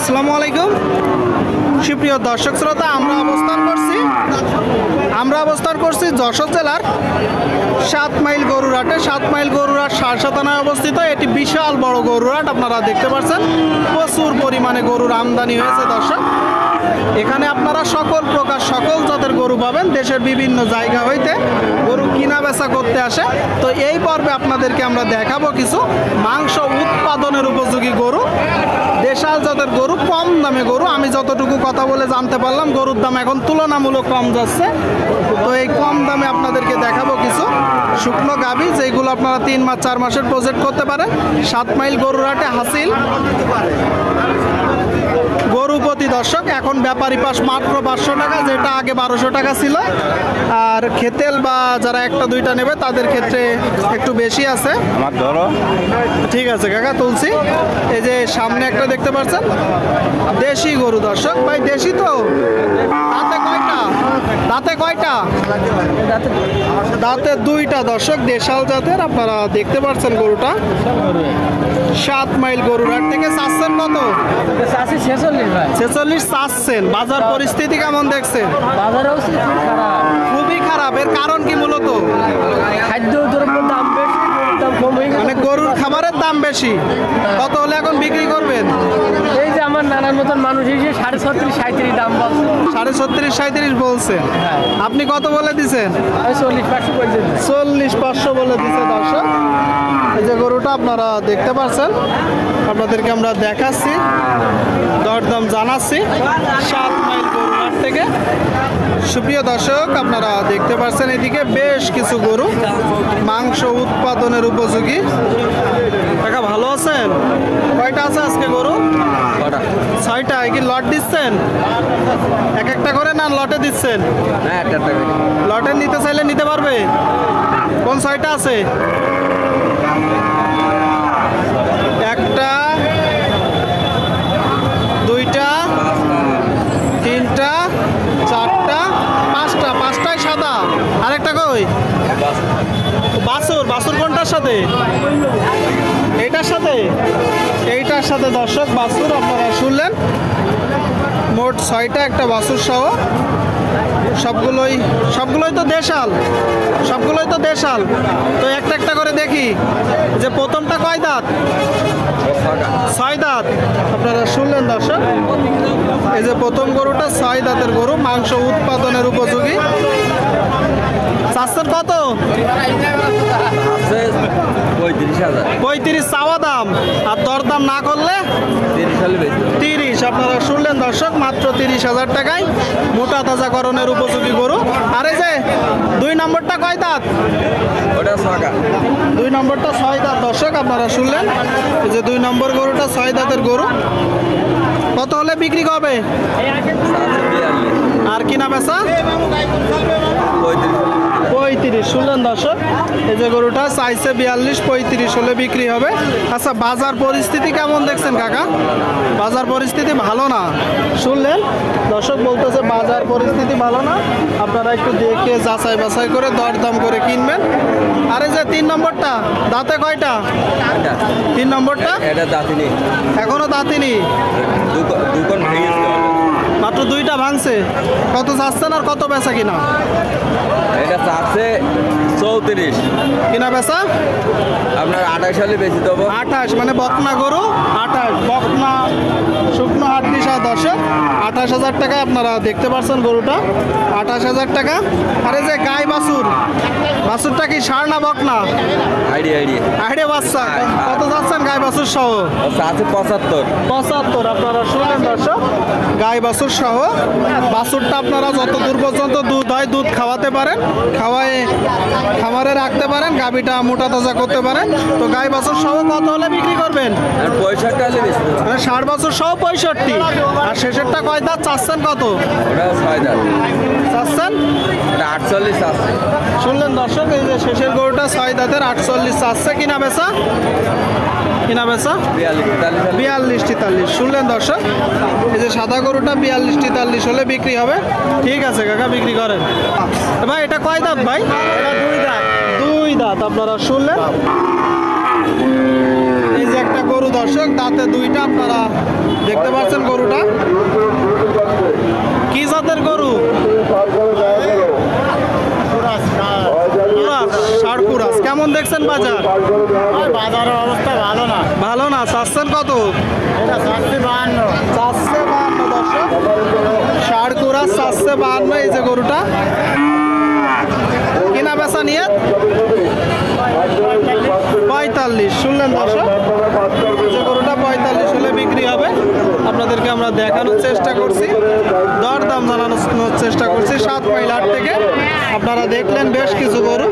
আসসালামু আলাইকুম সুপ্রিয় দর্শক শ্রোতা, আমরা অবস্থান করছি যশোর জেলার 7 মাইল গরুরহাটে। 7 মাইল গরুরহাট সারসা থানায় অবস্থিত। এটি বিশাল বড় গরুরহাট, আপনারা দেখতে পাচ্ছেন প্রচুর পরিমাণে গরুর আমদানি হয়েছে। দর্শক, এখানে আপনারা সকল প্রকার সকল জাতের গরু পাবেন। দেশের বিভিন্ন জায়গা হইতে গরু কিনা বেচা করতে আসে। তো এই পর্বে আপনাদেরকে আমরা দেখাবো কিছু মাংস উৎপাদনের উপযোগী গরু, দেশাল জাতের গরু, কম দামে গরু। আমি যতটুকু কথা বলে জানতে পারলাম গরুর দাম এখন তুলনামূলক কম যাচ্ছে। তো এই কম দামে আপনাদেরকে দেখাবো কিছু শুকনো গাভী, যেগুলো আপনারা 3 মাস 4 মাসের প্রজেক্ট করতে পারেন। 7 মাইল গরুরহাটে হাসিল গরু প্রতি দর্শক এখন ব্যাপারী পাশ মাত্র 500 টাকা, যেটা আগে 1200 টাকা ছিল। আর খেতেল বা যারা একটা দুইটা নেবে তাদের ক্ষেত্রে একটু বেশি আছে। আমার ধরো ঠিক আছে কাকা, তুলছি। এই যে সামনে একটা দেখতে পাচ্ছেন দেশি গরু। দর্শক ভাই, দেশি তো? দাঁতে কয়টা? দাঁতে 2টা। দর্শক, দেশাল জাতের আপনারা দেখতে পাচ্ছেন গরুটা। 7 মাইল গরুরহাট থেকে চাচ্ছেন কত? 46 চাচ্ছেন। বাজার পরিস্থিতি কেমন দেখছেন? খুবই খারাপ। এর কারণ কি মূলত? খাদ্য দ্রব্যের দাম বেশি, দাম কম হয়ে গেছে। মানে গরুর খাবারের দাম বেশি। কত হলে এখন বিক্রি করবেন? এই যে আমার নানার মতন মানুষ এসে 36, 37 দাম বলছে। 36, 37 বলছে। আপনি কত বলে দিছেন? 40, 500 বলছে। 40, 500 বলে দিছে। দর্শক, এই যে গরুটা আপনারা দেখতে পাচ্ছেন, আপনাদেরকে আমরা দেখাচ্ছি, দরদাম জানাচ্ছি 7 মাইল গরুরহাট থেকে। সুপ্রিয় দর্শক, আপনারা দেখতে পাচ্ছেন এদিকে বেশ কিছু গরু মাংস উৎপাদনের উপযোগী। কাকা ভালো আছেন? কয়টা আছে আজকে গরু? 6টা। কি লট দিচ্ছেন? এক একটা করে না লটে দিচ্ছেন? লটে নিতে চাইলে নিতে পারবে। কোন 6টা আছে? একটা, 2টা, 3টা, 4টা, 5টা। 5টাই সাদা। আরেকটা কই? বাছুর কোনটার সাথে? এইটার সাথে? এইটার সাথে। দর্শক, বাছুর আপনারা শুনলেন। মোট 6টা, একটা বাছুর সহ। সবগুলোই তো দেশাল। তো একটা একটা করে দেখি যে প্রথমটা কয় দাঁত? 6 দাঁত। আপনারা শুনলেন দর্শক, এই যে প্রথম গরুটা 6 দাঁতের গরু, মাংস উৎপাদনের উপযোগী। চাচ্ছেন কত? 35 চাওয়া দাম, আর দরদাম না করলে 30। আপনারা শুনলেন দর্শক, মাত্র 30,000 টাকায় মোটা তাজাকরণের উপযোগী গরু। আর এই যে 2 নম্বরটা কয় দাঁত? 2 নম্বরটা 6 দাঁত। দর্শক, আপনারা শুনলেন, এই যে 2 নম্বর গরুটা 6 দাঁতের গরু। কত হলে বিক্রি হবে? আর কিনা বেচা? 35। শুনলেন দর্শক, এই যে গরুটা চাইছে 42, 35 হলে বিক্রি হবে। আচ্ছা, বাজার পরিস্থিতি কেমন দেখছেন কাকা? বাজার পরিস্থিতি ভালো না। শুনলেন দর্শক, বলতেছে বাজার পরিস্থিতি ভালো না। আপনারা একটু দেখে যাচাই বাছাই করে দরদাম করে কিনবেন। আর এই যে 3 নম্বরটা দাঁতে কয়টা? 3 নম্বরটা এখনো দাঁতিনি। মাত্র 2টা ভাঙছে। কত চাচ্ছেন আর কত বেচা কিনা? এটা চাচ্ছে 34, কিনা বেচা আপনার 28 হলে বেশি দেবো। 28 মানে বকনা গরু। 28 বকনা শুকনো হাড্ডি সহ। দর্শক, 28,000 টাকা আপনারা দেখতে পাচ্ছেন গরুটা। 28,000 টাকা। আরে যে গাই বাছুরটা কি ষাঁড় না বকনা? আইডিয়া বাচ্চা। কত যাচ্ছেন গাই বাছুর সহ? 75। আপনারা শুনলেন দর্শক, গাই বাছুর সহ। বাছুরটা আপনারা যত দূর পর্যন্ত দুধ হয় দুধ খাওয়াতে পারেন, খাওয়ায় খামারে রাখতে পারেন, গাভীটা মোটা তাজা করতে পারেন। তো গাই বাছুর সহ কত হলে বিক্রি করবেন? 65 মানে 60 বছর সহ 65। আর শেষেরটা কয় দাঁত চাচ্ছেন কত? 6 দাঁত চাচ্ছেন? 48 আছে। শুনলেন দর্শক, এই যে শেষের গরুটা 6 দাঁতের 48 চাচ্ছে। কিনা বেচা? 42, 43। শুনলেন দর্শক, এই যে সাদা গরুটা 42, 43 হলে বিক্রি হবে। ঠিক আছে কাকা, বিক্রি করেন। ভাই এটা কয় দাঁত ভাই? 2 দাঁত। আপনারা শুনলেন, এই যে একটা গরু দর্শক, দাঁতে 2টা। আপনারা দেখতে পাচ্ছেন গরু কেমন দেখছেন বাজার? বাজারের অবস্থা ভালো না, ভালো না, চাচ্ছেন কত? এটা 452। চাচ্ছে 52 দর্শক, ষাড় কুড়া চাচ্ছে 52। এই যে গরুটা কিনা বেচা নিয়ে 45। শুনলেন দর্শক, এই যে গরুটা 45 হলে বিক্রি হবে। আপনাদেরকে আমরা দেখানোর চেষ্টা করছি, দরদাম জানানোর চেষ্টা করছি 7 মাইল হাট থেকে। আপনারা দেখলেন বেশ কিছু গরু।